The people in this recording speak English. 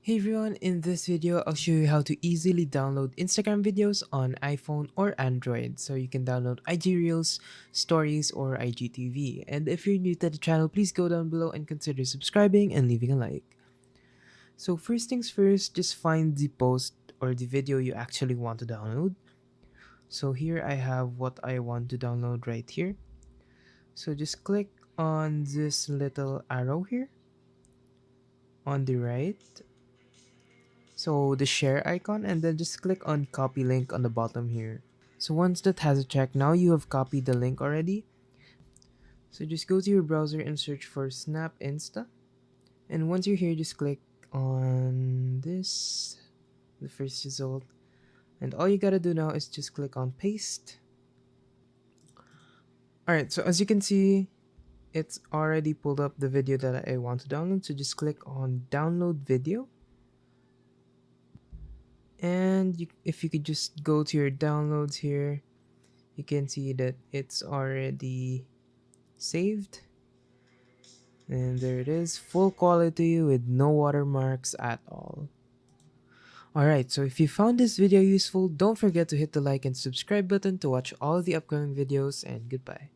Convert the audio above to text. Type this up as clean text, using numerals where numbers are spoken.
Hey everyone, in this video I'll show you how to easily download Instagram videos on iPhone or Android. So you can download IG Reels, Stories, or IGTV. And if you're new to the channel, please go down below and consider subscribing and leaving a like. So first things first, just find the post or the video you actually want to download. So here I have what I want to download right here. So just click on this little arrow here on the right. So the share icon, and then just click on copy link on the bottom here. So once that has a check, now you have copied the link already. So just go to your browser and search for Snap Insta. And once you're here, just click on this, the first result. And all you gotta do now is just click on paste. Alright, so as you can see, it's already pulled up the video that I want to download. So just click on download video. And if you could just go to your downloads here, you can see that it's already saved, and there it is, full quality with no watermarks at all. Alright, so if you found this video useful, don't forget to hit the like and subscribe button to watch all the upcoming videos, and goodbye.